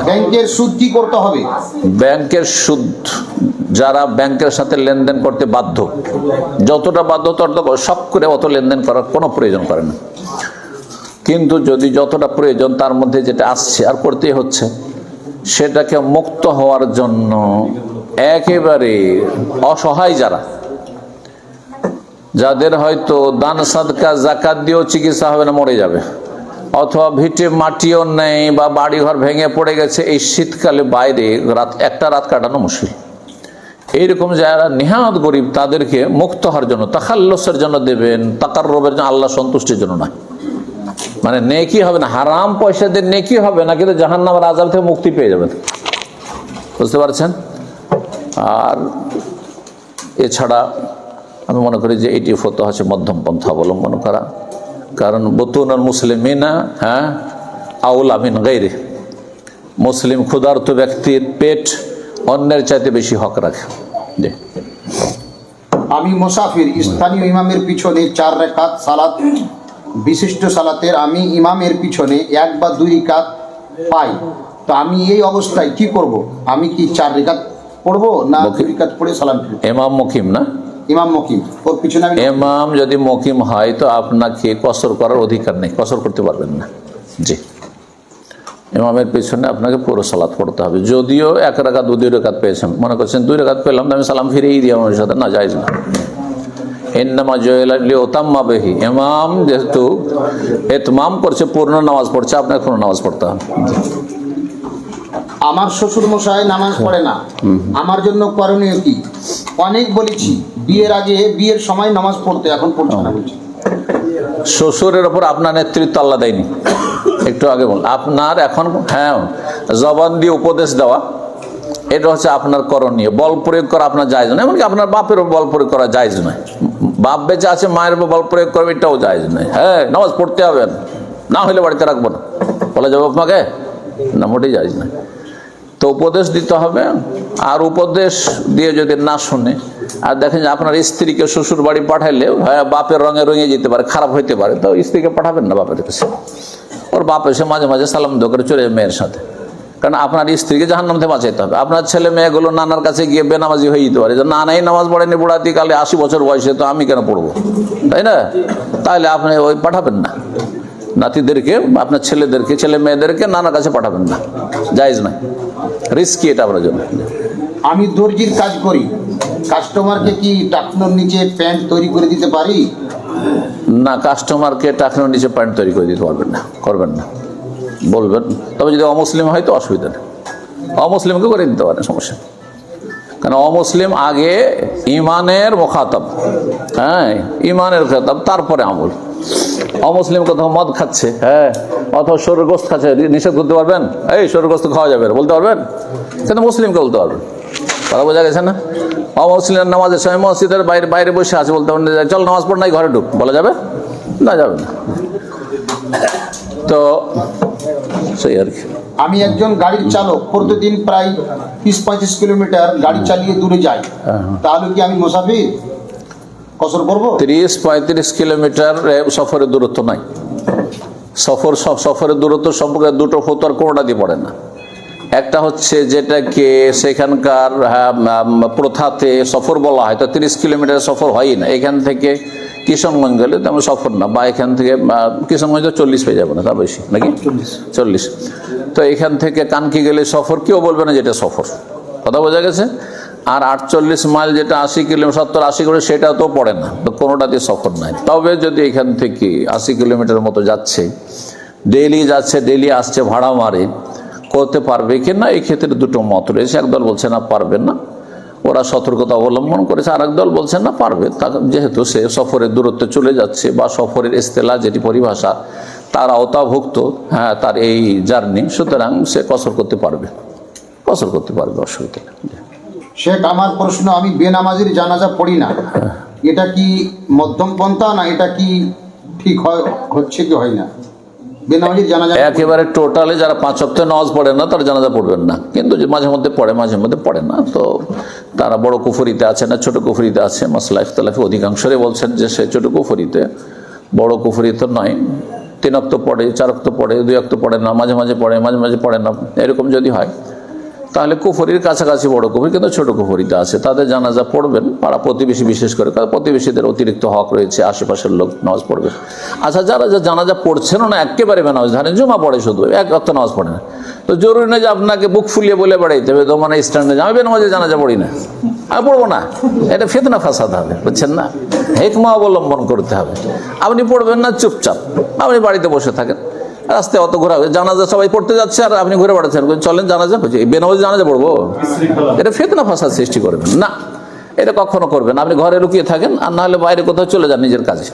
ব্যাংকের সুদ কি করতে হবে? ব্যাংকের সুদ, যারা ব্যাংকের সাথে লেনদেন করতে বাধ্য, যতটা বাধ্য তত সব করে অত লেনদেন করার কোনো প্রয়োজন করে না। কিন্তু যদি যতটা প্রয়োজন তার মধ্যে যেটা আসছে আর করতেই হচ্ছে, সেটাকে মুক্ত হওয়ার জন্য একেবারে অসহায় যাদের হয়তো দান সাদকা জাকাত দিয়েও চিকিৎসা হবে না, মরে যাবে, অথবা ভিটে মাটিও নেই বা বাড়িঘর ভেঙে পড়ে গেছে, এই শীতকালে বাইরে একটা রাত কাটানো মুশকিল, এইরকম যারা নিহাত গরিব তাদেরকে মুক্ত হওয়ার জন্য, তাখাল্লুসের জন্য দেবেন, তাকাররুবের জন্য, আল্লাহ সন্তুষ্টির জন্য নয়। মানে নেকি হবে না, হারাম পয়সা দিয়ে নেকি হবে না, কিন্তু জাহান্নামের আযাব থেকে মুক্তি পেয়ে যাবেন। বুঝতে পারছেন? আর এছাড়া আমি মনে করি যে এটি ফতোয়া হচ্ছে মধ্যম পন্থা অবলম্বন করা, কারণ বুতুনুল মুসলিমিনা আউলা মিন গায়রি, মুসলিম ক্ষুধার্ত ব্যক্তির পেট অন্যের চাইতে বেশি হক রাখে। আমি মুসাফির, স্থানীয় ইমামের পিছনে 4 রাকাত সালাত, বিশিষ্ট সালাতের আমি ইমামের পিছনে 1 বা 2 রাকাত পাই, তো আমি এই অবস্থায় কি করব? আমি কি 4 রাকাত পড়বো না 2 রাকাত পড়ে সালাম ফিরব? ইমাম মুকিম না, ইমাম মুকিম, ওর পিছনে আমি ইমাম যদি মুকিম হয় তো আপনাকে কসর করার অধিকার নেই, কসর করতে পারবেন না। জি, ইমামের পিছনে আপনাকে পুরো সালাত পড়তে হবে। যদিও 1 রাকাত 2 রাকাত পেয়েছেন, মনে করছেন 2 রাকাত পেলাম, আমি সালাম ফিরেই দিই আমার সাথে, না, জায়েজ না। ইন্নামা জুইলা লিউতাম্মা বিহি, ইমাম যেহেতু ইতমাম করছে, পূর্ণ নামাজ পড়ছে, আপনাকে পূর্ণ নামাজ পড়তে হবে। আমার শ্বশুর মশাই নামাজ পড়ে না, আমার জন্য করণীয় কি? অনেক বলেছি বিয়ের আগে, বিয়ের সময় নামাজ পড়তে, এখন পড়ছে না বলছি। শ্বশুরের ওপর আপনার নেতৃত্ব আল্লাহ দেয়নি, একটু আগে বল, আপনার এখন জবান দিয়ে উপদেশ দেওয়া, এটা হচ্ছে আপনার করণীয়। বল প্রয়োগ করা আপনার জায়েজ নয়, এমনকি আপনার বাপের উপর বল প্রয়োগ করা জায়েজ নয়। বাপ বেঁচে আছে, মায়ের উপর বল প্রয়োগ করবে, এটাও জায়েজ নয়। হ্যাঁ, নামাজ পড়তে হবে, না হলে বাড়িতে রাখবো না বলা যাবে আপনাকে, না, মোটেই জায়েজ নয়। তো উপদেশ দিতে হবে, আর উপদেশ দিয়ে যদি না শুনে, আর দেখেন যে আপনার স্ত্রীকে শ্বশুর বাড়ি পাঠাইলে বাপের রঙে রঙে যেতে পারে, খারাপ হইতে পারে, তো স্ত্রীকে পাঠাবেন না বাপের কাছে। ওর বাপ এসে মাঝে মাঝে সালাম দো করে চলে মেয়ের সাথে, কারণ আপনার স্ত্রীকে জাহান্নাম থেকে বাঁচাইতে হবে। আপনার ছেলে মেয়েগুলো নানার কাছে গিয়ে বেনামাজি হয়ে যেতে পারে, যে নানাই নামাজ পড়েনি বুড়াতি কালে, 80 বছর বয়সে, তো আমি কেন পড়বো, তাই না? তাহলে আপনি ওই পাঠাবেন না, নাতিদেরকে, আপনার ছেলেদেরকে, ছেলে মেয়েদেরকে নানার কাছে পাঠাবেন না, জায়েজ নয়, রিস্কি এটা আপনার জন্য। আমি দর্জির কাজ করি, কাস্টমারকে কি টাকনোর নিচে প্যান্ট তৈরি করে দিতে পারি? না, কাস্টমারকে টাকনোর নিচে প্যান্ট তৈরি করে দিতে পারবেন না, করবেন না, বলবেন। তবে যদি অমুসলিম হয় তো অসুবিধা নেই, অমুসলিমকে করে দিতে পারেন, সমস্যা নেই। কারণ অমুসলিম আগে ইমানের মুখাতাব, হ্যাঁ, ইমানের খেতাব, তারপরে আমল। অমুসলিম কোথাও মদ খাচ্ছে, হ্যাঁ, অথবা শরীর গোস্ত খাচ্ছে, নিষেধ করতে পারবেন? এই শরীর গোস্ত খাওয়া যাবে বলতে পারবেন? কিন্তু মুসলিমকে বলতে পারবেন। কথা বোঝা গেছে না? অমুসলিম নামাজের সময় মসজিদের বাইরে বাইরে বসে আছে, বলতে পারবেন চল নামাজ পড় নাই, ঘরে ঢুক, বলা যাবে? না, যাবে না। তো সেই আর কি। আমি একজন গাড়ির চালক, প্রতিদিন প্রায় 30-35 কিলোমিটার গাড়ি চালিয়ে দূরে যাই, তাহলে কি আমি মুসাফির, কসর করবো? 30-35 কিলোমিটার সফরের দূরত্ব নাই। সফরের দূরত্ব সম্পর্কে দুটো ফতোয়ার কোনোটা দিয়ে পড়ে না। একটা হচ্ছে যেটাকে সেখানকার প্রথাতে সফর বলা হয়, তো 30 কিলোমিটার সফর হয়ই না। এখান থেকে কিশনগঞ্জ গেলে তেমন সফর না, বা এখান থেকে কিশনগঞ্জ 40 পেয়ে যাবে না, তা বেশি নাকি 40। তো এখান থেকে কানকি গেলে সফর, কেউ বলবে না যেটা সফর, কথা বোঝা গেছে। আর 48 মাইল যেটা 80 কিলোমিটার, 70-80 কিলোমিটার, সেটা তো পড়ে না, তো কোনোটাতে সফর নাই। তবে যদি এখান থেকে 80 কিলোমিটার মতো যাচ্ছে, ডেইলি যাচ্ছে, ডেইলি আসছে, ভাড়া মারে, করতে পারবে কিনা, এই ক্ষেত্রে দুটো মত রয়েছে। একদল বলছে না, পারবে না, ওরা সতর্কতা অবলম্বন করেছে। আর একদল বলছেন না, পারবে, যেহেতু সে সফরের দূরত্বে চলে যাচ্ছে, বা সফরের ইস্তেলাহ যেটি পরিভাষা তার আওতাভুক্ত, হ্যাঁ, তার এই জার্নি, সুতরাং সে কসর করতে পারবে, কসর করতে পারবে, অসুবিধা নেই। শেখ, আমার প্রশ্ন, আমি বেনামাজির জানাজা পড়ি না, এটা কি মধ্যম পন্থা, না এটা কি ঠিক হচ্ছে কি হয় না? বেনামাজির জানাজা একেবারে টোটালে যারা 5 ওয়াক্ত নামাজ পড়ে না তারা জানাজা পড়বেন না, কিন্তু মাঝে মধ্যে পড়ে, মাঝে মধ্যে পড়ে না, তো তারা বড় কুফরিতে আছে না ছোট কুফরিতে আছে, মাসলা ইখতিলাফে অধিকাংশই বলছেন যে সে ছোট কুফরিতে, বড় কুফরিতে নয়। 3 ওয়াক্ত পড়ে, 4 ওয়াক্ত পড়ে, 2 ওয়াক্ত পড়ে না, মাঝে মাঝে পড়ে, মাঝে মাঝে পড়ে না, এরকম যদি হয় তাহলে কুফরির কাছাকাছি বড় কুফরি, কিন্তু ছোট কুফরিতে আছে, তাদের জানাজা পড়বেন। পাড়া প্রতিবেশী বিশেষ করে, কারণ প্রতিবেশীদের অতিরিক্ত হক রয়েছে, আশেপাশের লোক নামাজ পড়বে। আচ্ছা, যারা জানাজা পড়ছেন না, একেবারে বেনামাজ, ধরেন জুমা পড়ে শুধু, 1 ওয়াক্ত নামাজ পড়ে না, তো জরুরি নয় যে আপনাকে বুক ফুলিয়ে বলে বেড়াইতে হবে, তো মানে স্ট্যান্ডে আমি বেনামাজে জানাজা পড়ি না, আমি পড়বো না, এটা ফিতনা ফাসাদ হবে, বুঝছেন না? হিকমা অবলম্বন করতে হবে। আপনি পড়বেন না, চুপচাপ আপনি বাড়িতে বসে থাকেন, রাস্তায় অত ঘোরা, জানাজা সবাই পড়তে যাচ্ছে আর আপনি ঘুরে বেড়াচ্ছেন, চলেন জানাজা, বেনামাজি জানাজা পড়বো, এটা ফিতনা ফাসাদ সৃষ্টি করবেন না, এটা কখনো করবেন। আপনি ঘরে লুকিয়ে থাকেন, আর না হলে বাইরে কোথাও চলে যান নিজের কাজে।